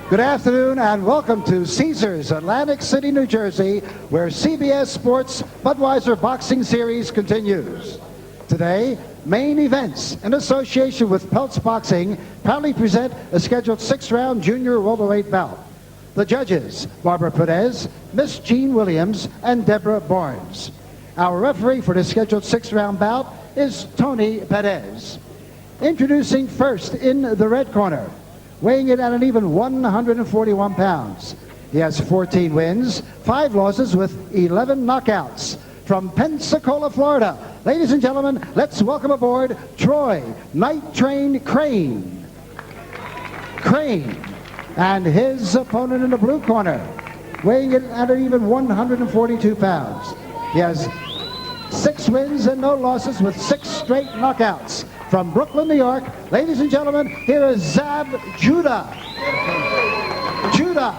Good afternoon and welcome to Caesars, Atlantic City, New Jersey, where CBS Sports Budweiser Boxing Series continues. Today, main events in association with Peltz Boxing proudly present a scheduled 6-round junior welterweight bout. The judges, Barbara Perez, Miss Jean Williams, and Deborah Barnes. Our referee for the scheduled 6-round bout is Tony Perez. Introducing first in the red corner, weighing in at an even 141 pounds. He has 14 wins, 5 losses with 11 knockouts. From Pensacola, Florida, ladies and gentlemen, let's welcome aboard Troy Night Train Crain. Crain, and his opponent in the blue corner, weighing in at an even 142 pounds. He has 6 wins and no losses with 6 straight knockouts. From Brooklyn, New York, ladies and gentlemen, here is Zab Judah. Judah.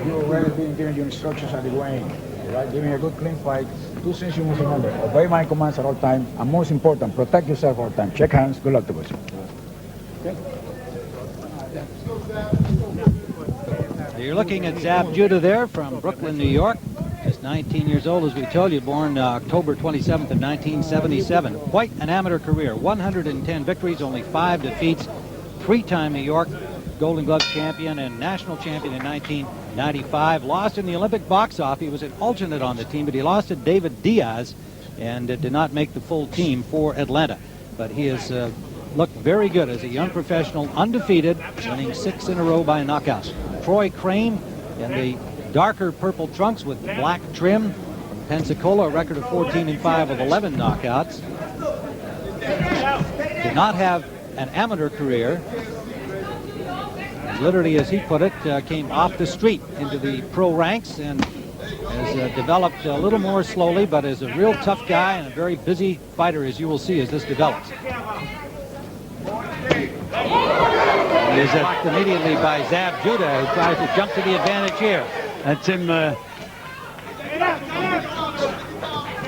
You already been giving you instructions at the weighing. Right? Give me a good clean fight. 2 things you must remember. Obey my commands at all times. And most important, protect yourself all the time. Shake hands. Good luck to us. Okay. You're looking at Zab Judah there from Brooklyn, New York. Just 19 years old, as we told you, born October 27th of 1977. Quite an amateur career. 110 victories, only 5 defeats. 3-time New York Golden Glove champion and national champion in 1995. Lost in the Olympic box-off. He was an alternate on the team, but he lost to David Diaz and did not make the full team for Atlanta. But he has looked very good as a young professional, undefeated, winning 6 in a row by knockout. Troy Crain in the darker purple trunks with black trim. From Pensacola, a record of 14-5 with 11 knockouts. Did not have an amateur career. Literally, as he put it, came off the street into the pro ranks and has developed a little more slowly, but is a real tough guy and a very busy fighter, as you will see as this develops. He is blocked immediately by Zab Judah, who tries to jump to the advantage here. That's him.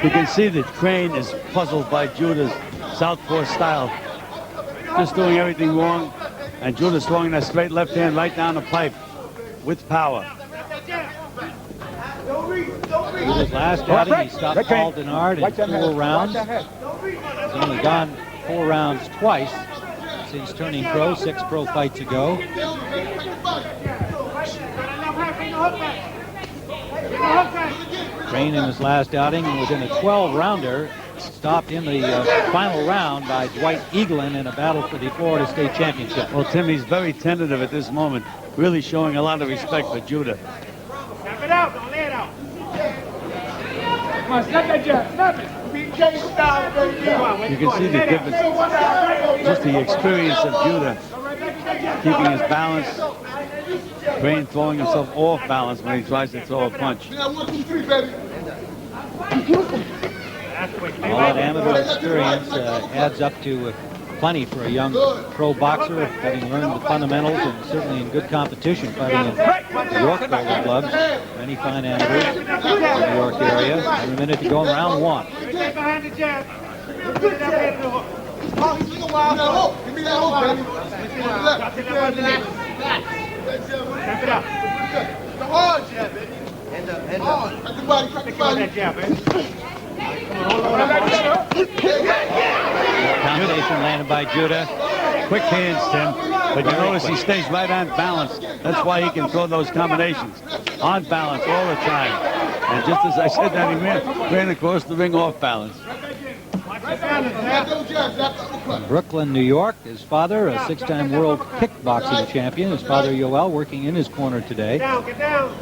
You can see that Crain is puzzled by Judah's southpaw style. Just doing everything wrong. And Judah's throwing that straight left hand right down the pipe with power. His last outing, he stopped Paul Denard in 4 rounds. He's only gone 4 rounds twice since turning pro, 6 pro fights ago. Crain in his last outing was in a 12-rounder, stopped in the final round by Dwight Eaglin in a battle for the Florida State Championship. Well, Tim, he's very tentative at this moment, really showing a lot of respect for Judah. Snap it out, don't lay it out. Come on, snap that jab, snap it. BJ style, baby. You can see the difference, just the experience of Judah, keeping his balance. Crain throwing himself off balance when he tries to throw a punch. All that amateur experience adds up to plenty for a young pro boxer, having learned the fundamentals and certainly in good competition, fighting in New York Golden Gloves. Many fine amateurs in the New York area. 1 minute to go in round 1. Behind the jab. Give me that hook. Snap it out. The hard jab, baby. Hand up. Crack the body, crack the body. That jab, baby. Combination landed by Judah. Quick hands, Tim. But you notice he stays right on balance. That's why he can throw those combinations. On balance all the time. And just as I said that, he ran across the ring off balance. From Brooklyn, New York, his father, a 6-time world kickboxing champion. His father, Yoel, working in his corner today. Get down.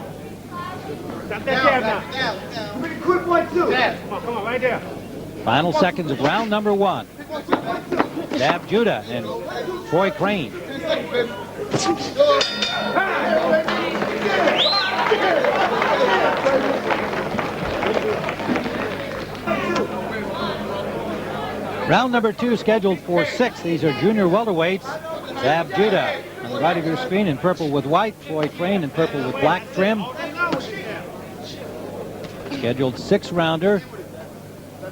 Stop that jab now. Give me the quick one, too. Come on, right there. Final seconds of round number 1. Zab Judah and Troy Crain. Round number 2 scheduled for 6. These are junior welterweights. Zab Judah on the right of your screen in purple with white. Troy Crain in purple with black trim. Scheduled 6-rounder.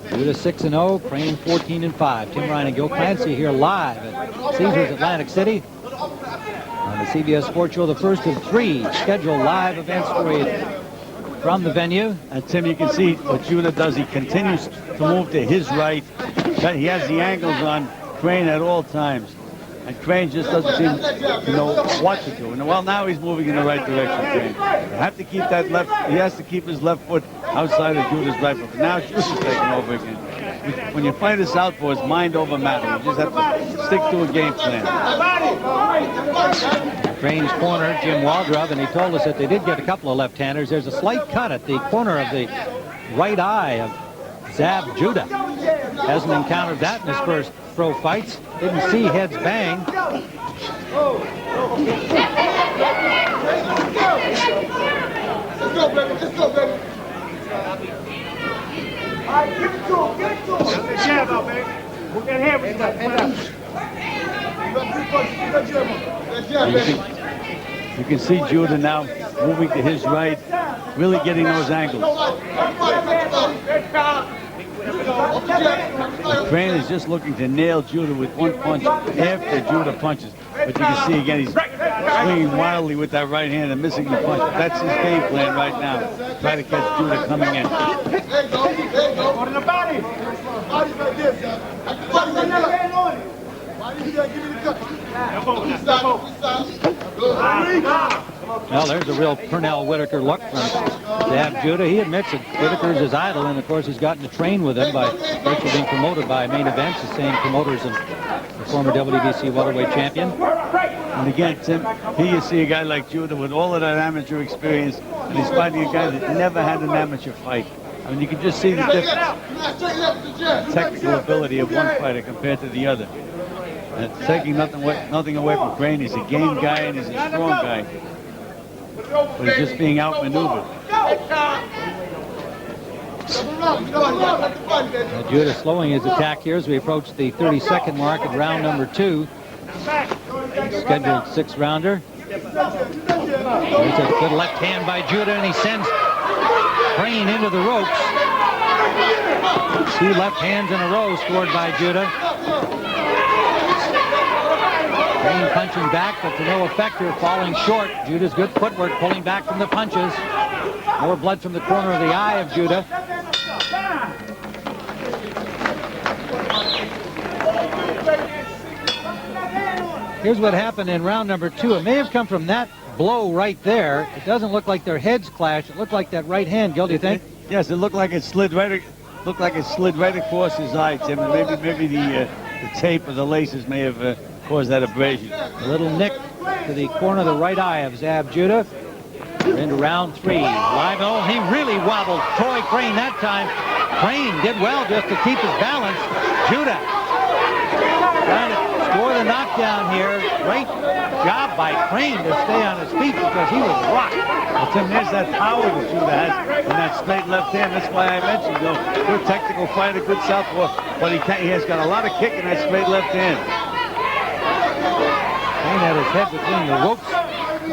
Judah 6-0, Crain 14-5. Tim Ryan and Gil Clancy here live at Caesars Atlantic City on the CBS Sports Show, the first of 3 scheduled live events for you from the venue. And Tim, you can see what Judah does. He continues to move to his right. He has the angles on Crain at all times. And Crain just doesn't seem to know what to do. And well, now he's moving in the right direction, Crain. You have to keep that left, he has to keep his left foot outside of Judah's right foot. But now Judah's taking over again. When you fight a southpaw, it's mind over matter. You just have to stick to a game plan. Crain's corner, Jim Waldrop, and he told us that they did get a couple of left-handers. There's a slight cut at the corner of the right eye of Zab Judah. Hasn't encountered that in his first pro fights. Didn't see heads bang. Let's go, baby. Let's go, baby. All right, give it to him. Give it to him. Get the jab out, baby. Look at him. You can see Judah now moving to his right, really getting those angles. Crain is just looking to nail Judah with one punch after Judah punches. But you can see again, he's swinging wildly with that right hand and missing the punch. But that's his game plan right now. Try to catch Judah coming in. Go to the body. Body's like this. Body, you gotta give me the cut. Well, there's a real Pernell Whitaker look from Zab Judah. He admits that Whitaker's his idol, and of course he's gotten to train with him by virtually being promoted by Main Events, the same promoters of the former WBC welterweight champion. And again, Tim, here you see a guy like Judah with all of that amateur experience, and he's fighting a guy that never had an amateur fight. I mean, you can just see the difference, technical ability of one fighter compared to the other. And taking nothing away from Crain. He's a game guy and he's a strong guy. But he's just being outmaneuvered. Judah slowing his attack here as we approach the 30-second mark of round number 2. Scheduled 6-rounder. There's a good left hand by Judah, and he sends Crain into the ropes. 2 left hands in a row scored by Judah. Crain punching back, but to no effect here, falling short. Judah's good footwork, pulling back from the punches. More blood from the corner of the eye of Judah. Here's what happened in round number 2. It may have come from that blow right there. It doesn't look like their heads clashed. It looked like that right hand. Gil, do you think? Yes, it looked like it slid right. Looked like it slid right across his eye, Tim. And maybe the tape or the laces may have caused that abrasion. A little nick to the corner of the right eye of Zab Judah. We're into round 3. Live, oh, he really wobbled Troy Crain that time. Crain did well just to keep his balance. Judah trying to score the knockdown here. Great job by Crain to stay on his feet because he was rocked. Well, Tim, there's that power that Judah has in that straight left hand. That's why I mentioned, you know, good technical fighter, good southpaw, but he has got a lot of kick in that straight left hand. Crain had his head between the ropes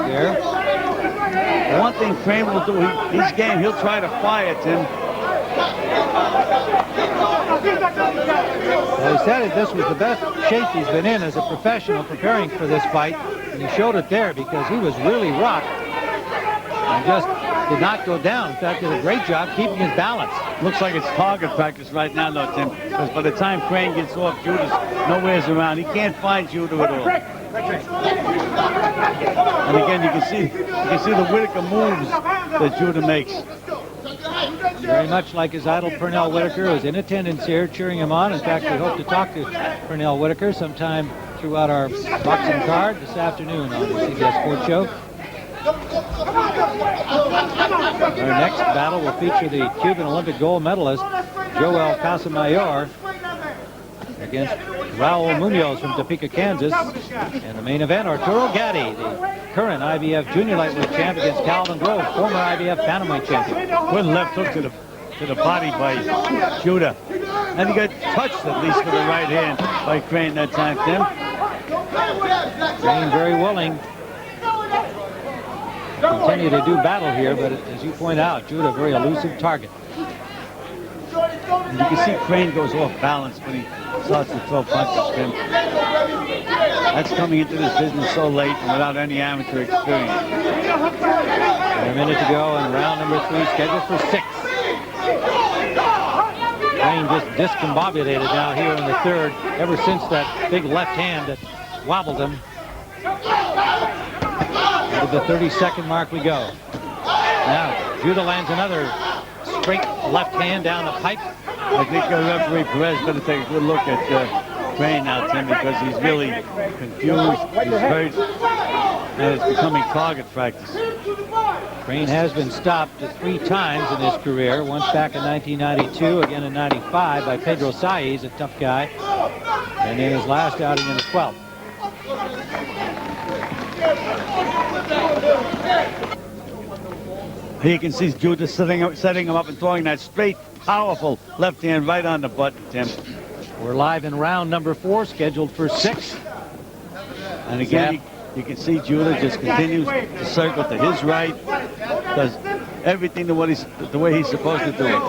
there. The one thing Crain will do, he's game, he'll try to fire, Tim. Well, he said that this was the best shape he's been in as a professional preparing for this fight, and he showed it there because he was really rocked and just did not go down. In fact, did a great job keeping his balance. Looks like it's target practice right now, though, Tim, because by the time Crain gets off, Judah's nowhere's around. He can't find Judah at all. And again, you can see the Whitaker moves that Judah makes. Very much like his idol Pernell Whitaker, who's in attendance here, cheering him on. In fact, we hope to talk to Pernell Whitaker sometime throughout our boxing card this afternoon on the CBS Sports Show. Our next battle will feature the Cuban Olympic gold medalist Joel Casamayor against Raul Munoz from Topeka, Kansas. And the main event, Arturo Gatti, the current IBF junior lightweight champ, against Calvin Grove, former IBF bantamweight champion. Good left hook to the body by Judah. And he got touched at least with the right hand by Crain that time, Tim. Crain very willing to continue to do battle here, but as you point out, Judah, very elusive target. You can see Crain goes off balance when he starts to throw punches, Tim. That's coming into this business so late and without any amateur experience. A minute to go in round number 3, scheduled for 6. Crain just discombobulated now here in the 3rd, ever since that big left hand that wobbled him. To the 30-second mark we go. Now, Judah lands another straight left hand down the pipe. I think referee Perez better take a good look at Crain now, Tim, because he's really confused, he's hurt, and it's becoming target practice. Crain has been stopped 3 times in his career, once back in 1992, again in 95 by Pedro Saiz, a tough guy, and in his last outing in the 12th. Here you can see Judah setting him up and throwing that straight, powerful left hand right on the button, Tim. We're live in round number 4, scheduled for 6. And again, you can see Judah just continues to circle to his right, does everything the way he's supposed to do it.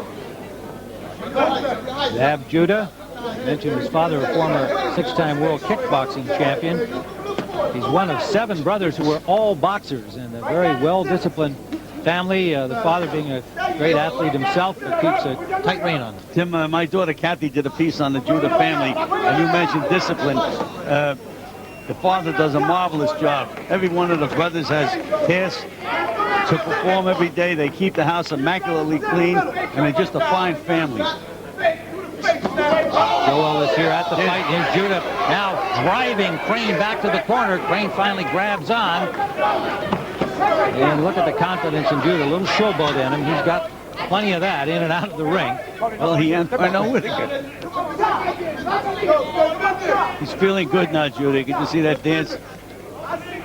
Zab Judah, I mentioned his father, a former 6-time world kickboxing champion. He's one of 7 brothers who were all boxers and a very well-disciplined family. The father being a great athlete himself, but keeps a tight rein on them. Tim, my daughter Kathy did a piece on the Judah family, and you mentioned discipline. The father does a marvelous job. Every one of the brothers has tasks to perform every day. They keep the house immaculately clean, and they're just a fine family. Joel is here at the fight. Here's Judah now driving Crain back to the corner. Crain finally grabs on. And look at the confidence in Judah. A little showboat in him. He's got plenty of that in and out of the ring. Well, he ends Parnell Whitaker. He's feeling good now, Judah. You can just see that dance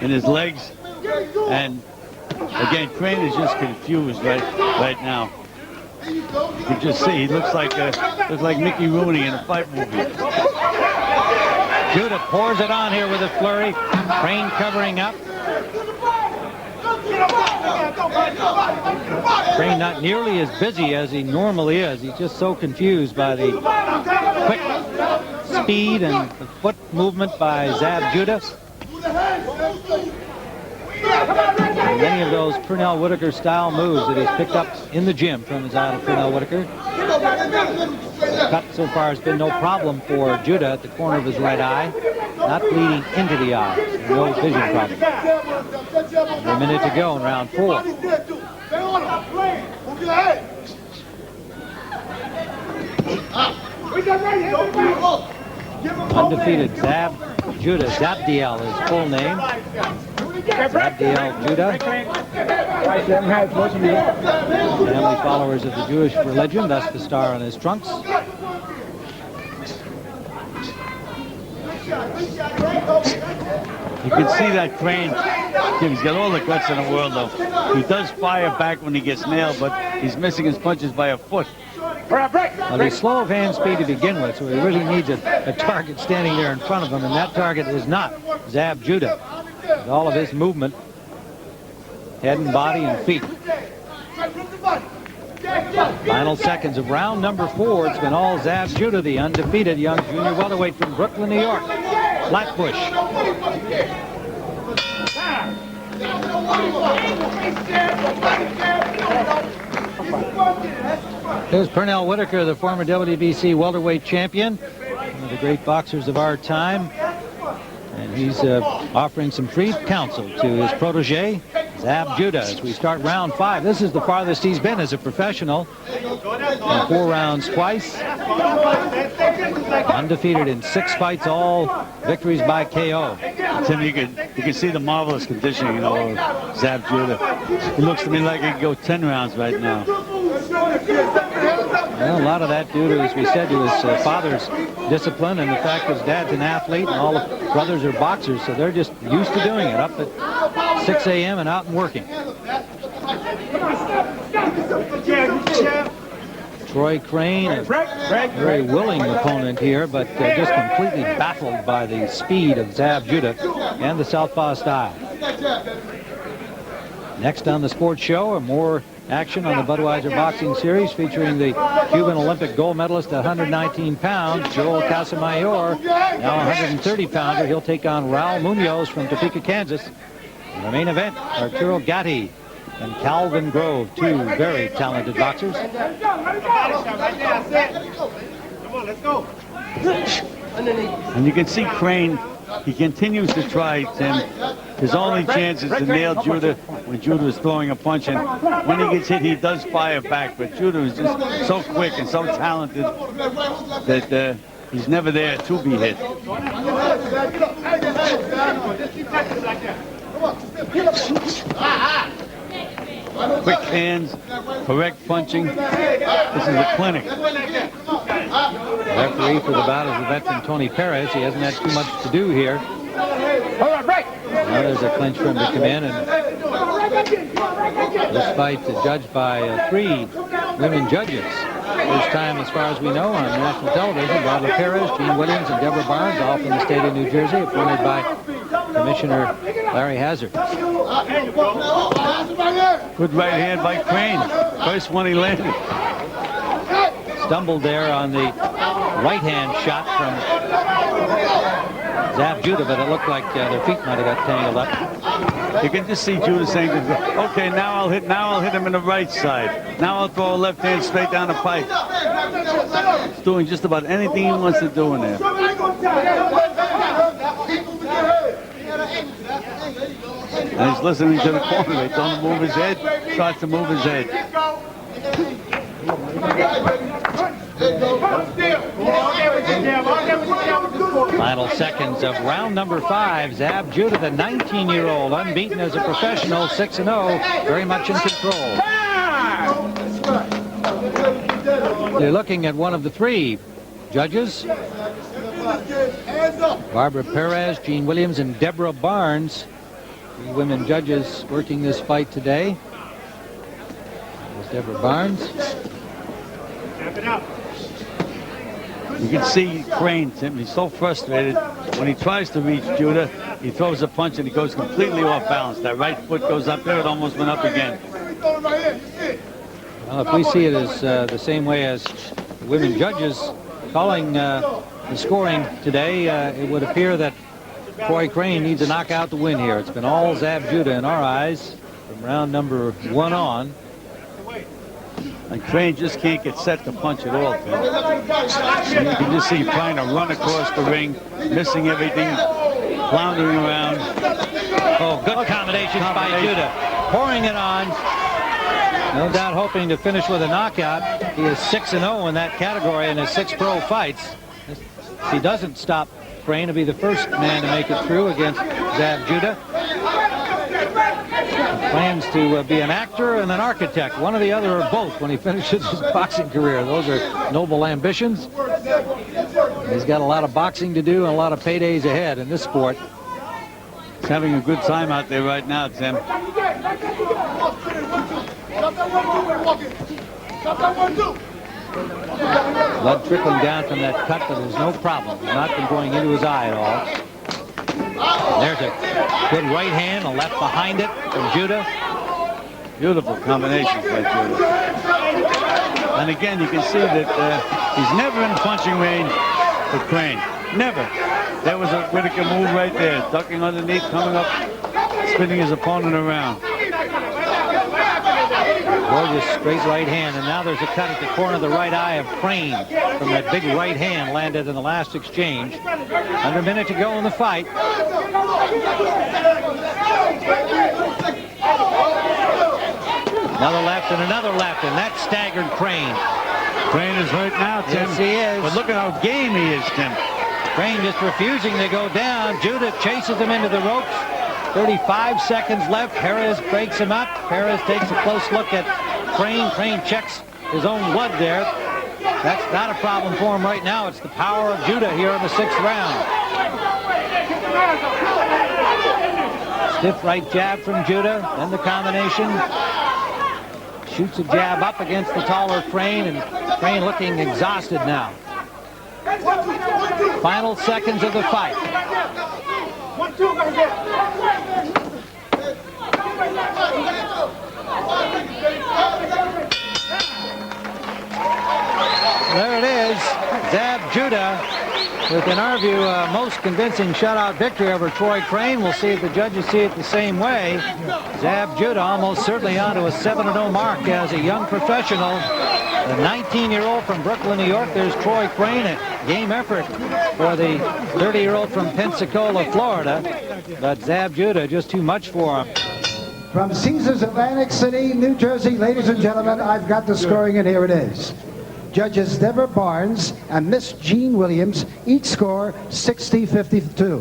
in his legs. And again, Crain is just confused right now. You can just see he looks like Mickey Rooney in a fight movie. Judah pours it on here with a flurry. Crain covering up. Crain not nearly as busy as he normally is. He's just so confused by the quick speed and the foot movement by Zab Judah. And many of those Pernell Whitaker style moves that he's picked up in the gym from his idol Pernell Whitaker. The cut so far has been no problem for Judah at the corner of his right eye, not bleeding into the eye. No vision problem. A minute to go in round 4. Undefeated Zab Judah. Zabdiel is his full name. Zabdiel Judah. Family followers of the Jewish religion, thus the star on his trunks. You can see that Crain, he's got all the guts in the world, though. He does fire back when he gets nailed, but he's missing his punches by a foot. Well, he's slow of hand speed to begin with, so he really needs a target standing there in front of him, and that target is not Zab Judah. With all of his movement, head and body and feet. Final seconds of round number 4. It's been all Zab Judah, the undefeated young junior welterweight from Brooklyn, New York. Flatbush. Here's Pernell Whitaker, the former WBC welterweight champion, one of the great boxers of our time. And he's offering some free counsel to his protege, Zab Judah, as we start round 5. This is the farthest he's been as a professional. In 4 rounds twice. Undefeated in 6 fights, all victories by KO. Tim, you can see the marvelous conditioning, of Zab Judah. It looks to me like he could go 10 rounds right now. Well, a lot of that due to, as we said, to his father's discipline and the fact that his dad's an athlete and all the brothers are boxers, so they're just used to doing it, up at 6 a.m. and out and working. Troy Crain, a very willing opponent here, but just completely baffled by the speed of Zab Judah and the southpaw style. Next on the sports show, more action on the Budweiser Boxing Series featuring the Cuban Olympic gold medalist at 119 pounds, Joel Casamayor, now 130-pounder. He'll take on Raul Munoz from Topeka, Kansas. In the main event, Arturo Gatti and Calvin Grove, two very talented boxers. Come on, let's go. And you can see Crain, he continues to try, Tim. His only chance is to nail Judah when Judah is throwing a punch, and when he gets hit, he does fire back. But Judah is just so quick and so talented that he's never there to be hit. Quick hands, correct punching. This is a clinic. Referee for the bout is the veteran Tony Perez. He hasn't had too much to do here. Now there's a clinch for him to come in, and this fight is judged by 3 women judges. First time, as far as we know, on national television. Barbara Perez, Jean Williams, and Deborah Barnes, all from the state of New Jersey, appointed by Commissioner Larry Hazard. Good right hand by Crain. First one he landed. Stumbled there on the right-hand shot from Zab Judah, but it looked like their feet might have got tangled up. You can just see Judah saying, okay, now I'll hit him in the right side. Now I'll throw a left hand straight down the pipe. He's doing just about anything he wants to do in there. And he's listening to the corner. They told him to move his head. Starts to move his head. Final seconds of round number 5. Zab Judah, the 19-year-old, unbeaten as a professional, 6-0, very much in control. They're looking at one of the 3 judges. Barbara Perez, Jean Williams, and Deborah Barnes. 3 women judges working this fight today. There's Deborah Barnes. You can see Crain, Tim, he's so frustrated. When he tries to reach Judah, he throws a punch and he goes completely off balance. That right foot goes up there, it almost went up again. Well, if we see it as the same way as the women judges calling the scoring today, it would appear that Troy Crain needs a knockout to win here. It's been all Zab Judah in our eyes from round number 1 on. And Crain just can't get set to punch at all, Tim. You can just see him trying to run across the ring, missing everything, floundering around. Oh, good combinations by Judah. Pouring it on. No doubt hoping to finish with a knockout. He is 6-0 in that category in his 6 pro fights. If he doesn't stop Crain, to be the first man to make it through against Zab Judah. He plans to be an actor and an architect, one or the other or both, when he finishes his boxing career. Those are noble ambitions. He's got a lot of boxing to do and a lot of paydays ahead in this sport. He's having a good time out there right now, Tim. Blood trickling down from that cut, but there's no problem. It's not been going into his eye at all. There's a good right hand, a left behind it from Judah. Beautiful combination by Judah. And again, you can see that he's never in punching range for Crain. Never. There was a Whitaker move right there, ducking underneath, coming up, spinning his opponent around. Gorgeous straight right hand, and now there's a cut at the corner of the right eye of Crain from that big right hand landed in the last exchange. Under a minute to go in the fight. Another left and that staggered Crain. Crain is hurt now, Tim. Yes, he is. But look at how game he is, Tim. Crain just refusing to go down. Judah chases him into the ropes. 35 seconds left. Perez breaks him up. Perez takes a close look at Crain. Crain checks his own blood there. That's not a problem for him right now. It's the power of Judah here in the 6th round. Stiff right jab from Judah. Then the combination. Shoots a jab up against the taller Crain, and Crain looking exhausted now. Final seconds of the fight. There it is. Zab Judah with, in our view, most convincing shutout victory over Troy Crain. We'll see if the judges see it the same way. Zab Judah almost certainly onto a 7-0 mark as a young professional. The 19-year-old from Brooklyn, New York. There's Troy Crain, a game effort for the 30-year-old from Pensacola, Florida. But Zab Judah just too much for him. From Caesars, Atlantic City, New Jersey, ladies and gentlemen, I've got the scoring, and here it is. Judges Deborah Barnes and Miss Jean Williams each score 60-52,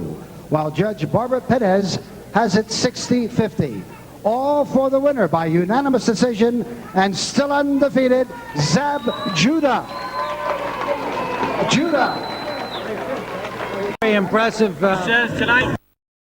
while Judge Barbara Perez has it 60-50. All for the winner by unanimous decision, and still undefeated, Zab Judah. Very impressive. Says tonight.